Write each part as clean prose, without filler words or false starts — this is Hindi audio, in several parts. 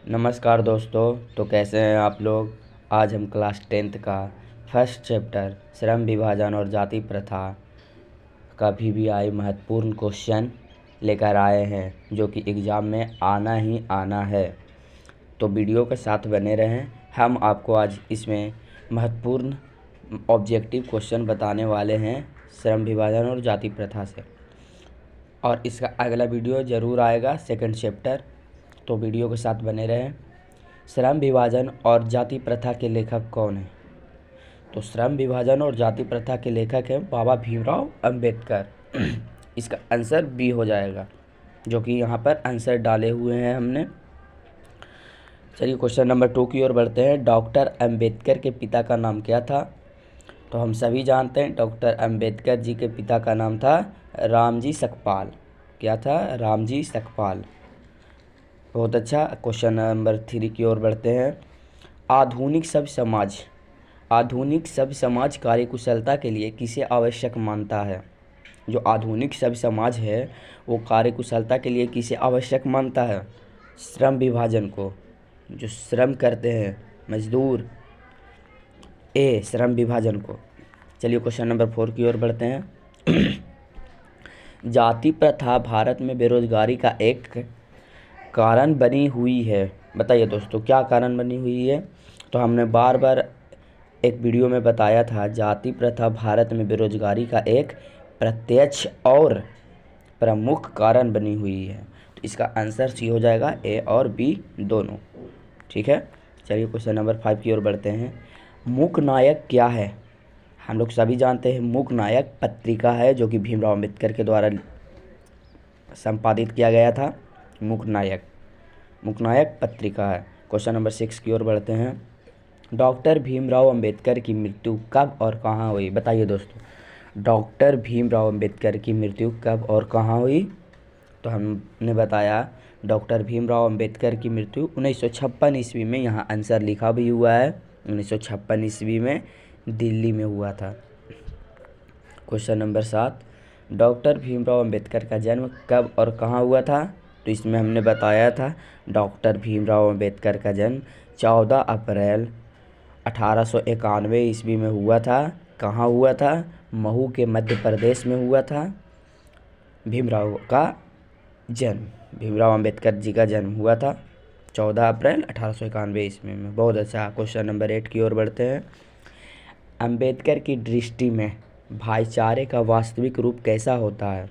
नमस्कार दोस्तों। तो कैसे हैं आप लोग। आज हम क्लास 10th का फर्स्ट चैप्टर श्रम विभाजन और जाति प्रथा का VVI महत्वपूर्ण क्वेश्चन लेकर आए हैं, जो कि एग्ज़ाम में आना ही आना है। तो वीडियो के साथ बने रहें। हम आपको आज इसमें महत्वपूर्ण ऑब्जेक्टिव क्वेश्चन बताने वाले हैं श्रम विभाजन और जाति प्रथा से, और इसका अगला वीडियो ज़रूर आएगा सेकंड चैप्टर। तो वीडियो के साथ बने रहें। श्रम विभाजन और जाति प्रथा के लेखक कौन हैं? तो श्रम विभाजन और जाति प्रथा के लेखक हैं बाबा भीमराव अंबेडकर। इसका आंसर बी हो जाएगा, जो कि यहाँ पर आंसर डाले हुए हैं हमने। चलिए क्वेश्चन नंबर 2 की ओर बढ़ते हैं। डॉक्टर अंबेडकर के पिता का नाम क्या था? तो हम सभी जानते हैं डॉक्टर अंबेडकर जी के पिता का नाम था रामजी सकपाल। क्या था? रामजी सकपाल। बहुत अच्छा। क्वेश्चन नंबर 3 की ओर बढ़ते हैं। आधुनिक सभ्य समाज कार्यकुशलता के लिए किसे आवश्यक मानता है? जो आधुनिक सभ्य समाज है वो कार्यकुशलता के लिए किसे आवश्यक मानता है? श्रम विभाजन को, जो श्रम करते हैं मजदूर, श्रम विभाजन को। चलिए क्वेश्चन नंबर 4 की ओर बढ़ते हैं। जाति प्रथा भारत में बेरोजगारी का एक कारण बनी हुई है। बताइए दोस्तों, क्या कारण बनी हुई है? तो हमने बार बार एक वीडियो में बताया था, जाति प्रथा भारत में बेरोजगारी का एक प्रत्यक्ष और प्रमुख कारण बनी हुई है। तो इसका आंसर सी हो जाएगा, ए और बी दोनों। ठीक है। चलिए क्वेश्चन नंबर 5 की ओर बढ़ते हैं। मूक नायक क्या है? हम लोग सभी जानते हैं मूक नायक पत्रिका है, जो कि भीमराव अंबेडकर के द्वारा संपादित किया गया था। मूक नायक पत्रिका है। क्वेश्चन नंबर 6 की ओर बढ़ते हैं। डॉक्टर भीमराव अंबेडकर की मृत्यु कब और कहाँ हुई? बताइए दोस्तों, डॉक्टर भीमराव अंबेडकर की मृत्यु कब और कहाँ हुई? तो हमने बताया डॉक्टर भीमराव अंबेडकर की मृत्यु 1956 ईस्वी में, यहाँ आंसर लिखा भी हुआ है, 1956 ईस्वी में दिल्ली में हुआ था। Question number 7, doctor Bhimrao Ambedkar का जन्म कब और कहाँ हुआ था? तो इसमें हमने बताया था डॉक्टर भीमराव अंबेडकर का जन्म 14 अप्रैल 1891 ईस्वी में हुआ था। कहाँ हुआ था? महू के मध्य प्रदेश में हुआ था। भीमराव अंबेडकर जी का जन्म हुआ था 14 अप्रैल 1891 ईस्वी में। बहुत अच्छा। क्वेश्चन नंबर 8 की ओर बढ़ते हैं। अंबेडकर की दृष्टि में भाईचारे का वास्तविक रूप कैसा होता है?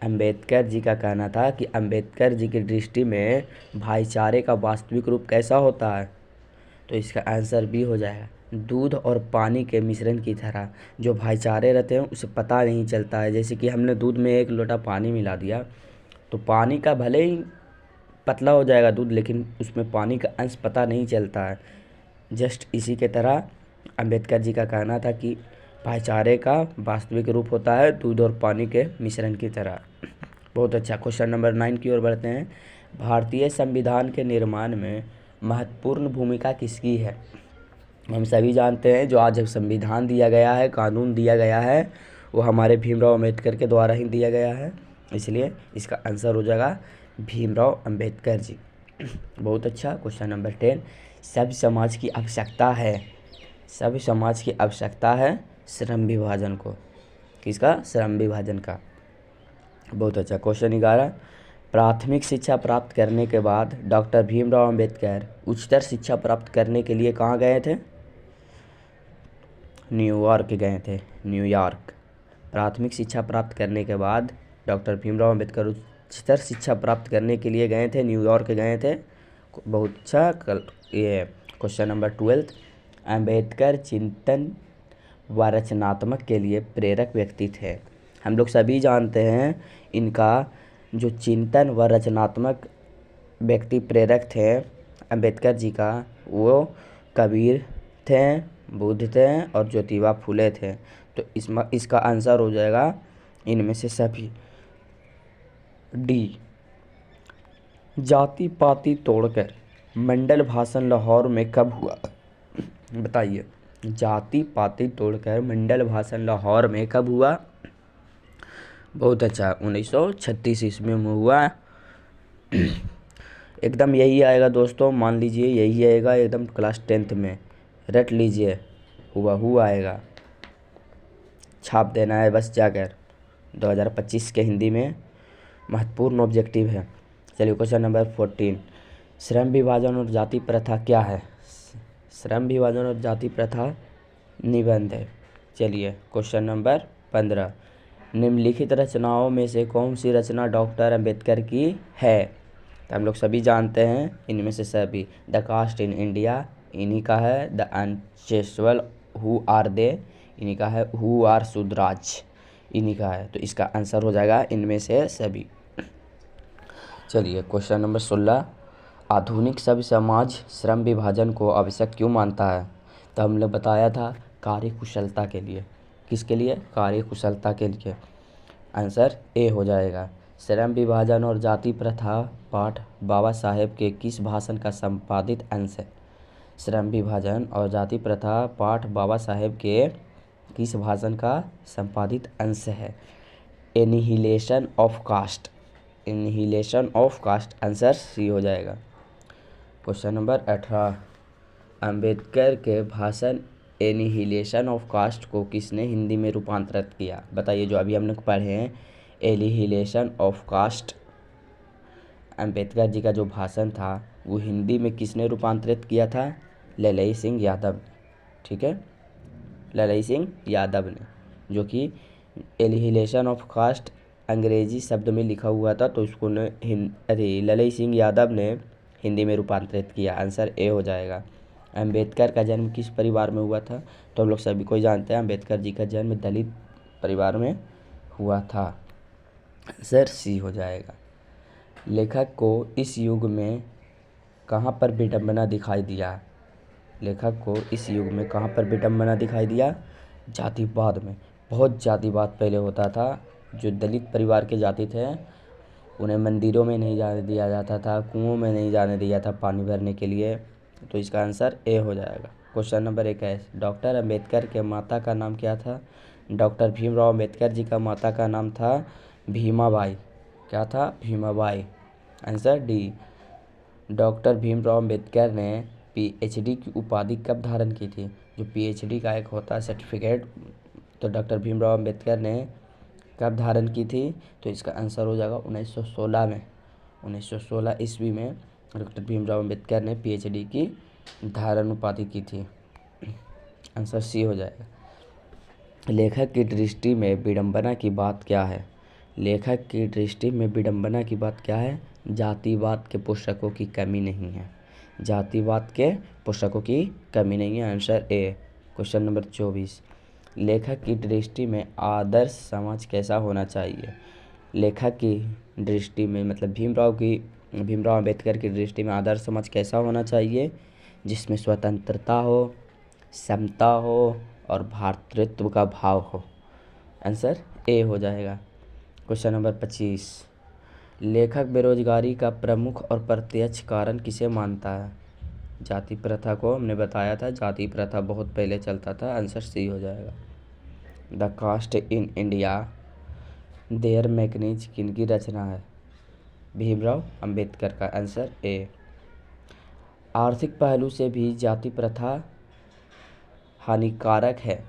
अंबेडकर जी का कहना था कि अंबेडकर जी की दृष्टि में भाईचारे का वास्तविक रूप कैसा होता है? तो इसका आंसर भी हो जाएगा, दूध और पानी के मिश्रण की तरह। जो भाईचारे रहते हैं उसे पता नहीं चलता है। जैसे कि हमने दूध में 1 लोटा पानी मिला दिया, तो पानी का भले ही पतला हो जाएगा दूध, लेकिन उसमें पानी का अंश पता नहीं चलता है। जस्ट इसी के तरह अंबेडकर जी का कहना था कि भाईचारे का वास्तविक रूप होता है दूध और पानी के मिश्रण की तरह। बहुत अच्छा। क्वेश्चन नंबर 9 की ओर बढ़ते हैं। भारतीय संविधान के निर्माण में महत्वपूर्ण भूमिका किसकी है? हम सभी जानते हैं जो आज संविधान दिया गया है, कानून दिया गया है, वो हमारे भीमराव अंबेडकर के द्वारा ही दिया गया है। इसलिए इसका आंसर हो जाएगा भीमराव अंबेडकर जी। बहुत अच्छा। क्वेश्चन नंबर 10, सभ्य समाज की आवश्यकता है श्रम विभाजन को। किसका? श्रम विभाजन का। बहुत अच्छा। क्वेश्चन 11, प्राथमिक शिक्षा प्राप्त करने के बाद डॉक्टर भीमराव अंबेडकर उच्चतर शिक्षा प्राप्त करने के लिए कहाँ गए थे? न्यूयॉर्क गए थे। न्यूयॉर्क। प्राथमिक शिक्षा प्राप्त करने के बाद डॉक्टर भीमराव अंबेडकर उच्चतर शिक्षा प्राप्त करने के लिए गए थे, न्यूयॉर्क गए थे। बहुत अच्छा। ये क्वेश्चन नंबर 12, अंबेडकर चिंतन व रचनात्मक के लिए प्रेरक व्यक्ति थे। हम लोग सभी जानते हैं इनका जो चिंतन व रचनात्मक व्यक्ति प्रेरक थे अंबेडकर जी का, वो कबीर थे, बुद्ध थे और ज्योतिबा फुले थे। तो इसका आंसर हो जाएगा इनमें से सभी, डी। जाति पाति तोड़कर मंडल भाषण लाहौर में कब हुआ? बताइए, जाति पाति तोड़कर मंडल भाषण लाहौर में कब हुआ? बहुत अच्छा, 1936 ईस्वी में हुआ। एकदम यही आएगा दोस्तों, मान लीजिए यही आएगा एकदम क्लास 10th में, रट लीजिए, हुबहू आएगा, छाप देना है बस जाकर। 2025 के हिंदी में महत्वपूर्ण ऑब्जेक्टिव है। चलिए क्वेश्चन नंबर 14, श्रम विभाजन और जाति प्रथा क्या है? श्रम विभाजन और जाति प्रथा निबंध है। चलिए क्वेश्चन नंबर 15, निम्नलिखित रचनाओं में से कौन सी रचना डॉक्टर अंबेडकर की है? तो हम लोग सभी जानते हैं इनमें से सभी, द कास्ट इन इंडिया इन्हीं का है, द अनचेस्टबल हु आर दे इन्हीं का है, हु आर शूद्राज इन्हीं का है। तो इसका आंसर हो जाएगा इनमें से सभी। चलिए क्वेश्चन नंबर 16, आधुनिक सभ्य समाज श्रम विभाजन को आवश्यक क्यों मानता है? तो हमने बताया था कार्य कुशलता के लिए। किसके लिए? कार्य कुशलता के लिए। आंसर ए हो जाएगा। श्रम विभाजन और जाति प्रथा पाठ बाबा साहेब के किस भाषण का संपादित अंश है? श्रम विभाजन और जाति प्रथा पाठ बाबा साहेब के किस भाषण का संपादित अंश है? Annihilation of caste, annihilation of caste, answer C हो जाएगा। क्वेश्चन नंबर 18, अंबेडकर के भाषण एनिहिलेशन ऑफ कास्ट को किसने हिंदी में रूपांतरित किया? बताइए, जो अभी हम लोग पढ़े हैं annihilation of cast, Ambedkar ji का जो भाषण था वो हिंदी में किसने रूपांतरित किया था? ललई सिंह यादव, ठीक है, ललई सिंह यादव ने, जो कि एनिहिलेशन ऑफ कास्ट अंग्रेजी शब्द में लिखा हुआ था, तो उसको ललई सिंह यादव ने हिंदी में रूपांतरित किया। आंसर ए हो जाएगा। अंबेडकर का जन्म किस परिवार में हुआ था? तो हम लोग सभी को जानते हैं अंबेडकर जी का जन्म दलित परिवार में हुआ था। आंसर सी हो जाएगा। लेखक को इस युग में कहाँ पर विडंबना दिखाई दिया? लेखक को इस युग में कहाँ पर विडंबना दिखाई दिया? जातिवाद में। बहुत जातिवाद पहले होता था। जो दलित परिवार के जाति थे उन्हें मंदिरों में नहीं जाने दिया जाता था, कुओं में नहीं जाने दिया था पानी भरने के लिए। तो इसका आंसर ए हो जाएगा। क्वेश्चन नंबर 21, डॉक्टर अंबेडकर के माता का नाम क्या था? डॉक्टर भीमराव अंबेडकर जी का माता का नाम था भीमाबाई। क्या था? Bhimabai. Answer D. Doctor Bhimrao Ambedkar ने पीएचडी की उपाधि कब धारण की थी? जो पीएचडी का एक होता है सर्टिफिकेट, तो डॉक्टर भीमराव अंबेडकर ने कब धारण की थी? तो इसका आंसर हो जाएगा 1916 में। 1916 ईस्वी में डॉक्टर भीमराव अंबेडकर ने पीएचडी की धारण उपाधि की थी। आंसर सी हो जाएगा। लेखक की दृष्टि में विडंबना की बात क्या है? लेखक की दृष्टि में विडंबना की बात क्या है? जातिवाद के पुस्तकों की कमी नहीं है। जातिवाद के पुस्तकों की कमी नहीं है। Answer A. क्वेश्चन नंबर 24, लेखक की दृष्टि में आदर्श समाज कैसा होना चाहिए? लेखक की दृष्टि में मतलब भीमराव अंबेडकर की दृष्टि में आदर्श समाज कैसा होना चाहिए? जिसमें स्वतंत्रता हो, समता हो और भ्रातृत्व का भाव हो। आंसर ए हो जाएगा। क्वेश्चन नंबर 25, लेखक बेरोजगारी का प्रमुख और प्रत्यक्ष कारण किसे मानता है? जाति प्रथा को हमने बताया था, जाति प्रथा बहुत पहले चलता था। आंसर सी हो जाएगा। The caste in India their मैगनीज किनकी रचना है? भीमराव अंबेडकर का। Answer A. आर्थिक पहलू से भी जाति प्रथा हानिकारक है।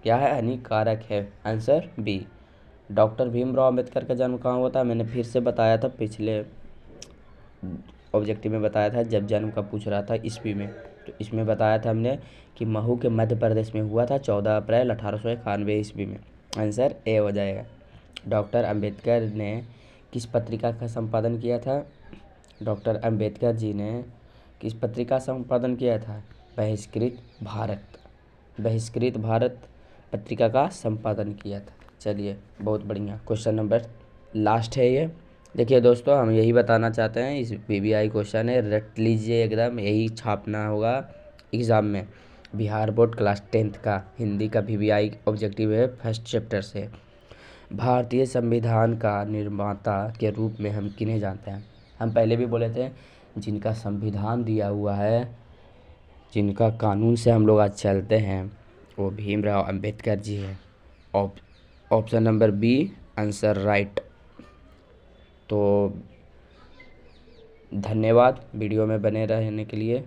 क्या है? हानिकारक है। Answer B. Doctor Bhimrao Ambedkar का जन्म कहाँ हुआ था? मैंने फिर से बताया था, पिछले ऑब्जेक्टिव में बताया था जब जन्म का पूछ रहा था ईस्वी में, तो इसमें बताया था हमने कि महू के मध्य प्रदेश में हुआ था 14 अप्रैल 1891 ईस्वी में। आंसर ए हो जाएगा। डॉक्टर अंबेडकर ने किस पत्रिका का संपादन किया था? डॉक्टर अंबेडकर जी ने किस पत्रिका का संपादन किया था? बहिष्कृत भारत। बहिष्कृत भारत पत्रिका का संपादन किया था। चलिए बहुत बढ़िया। क्वेश्चन नंबर लास्ट है ये। देखिए दोस्तों, हम यही बताना चाहते हैं, इस पीबीआई क्वेश्चन है, रट लीजिए एकदम, यही छापना होगा एग्ज़ाम में। बिहार बोर्ड क्लास 10th का हिंदी का पीबीआई ऑब्जेक्टिव है फर्स्ट चैप्टर से। भारतीय संविधान का निर्माता के रूप में हम किन्हें जानते हैं? हम पहले भी बोले थे, जिनका संविधान दिया हुआ है, जिनका कानून से हम लोग आज चलते हैं, वो भीमराव अंबेडकर जी है। Option number B answer right. तो धन्यवाद वीडियो में बने रहने के लिए।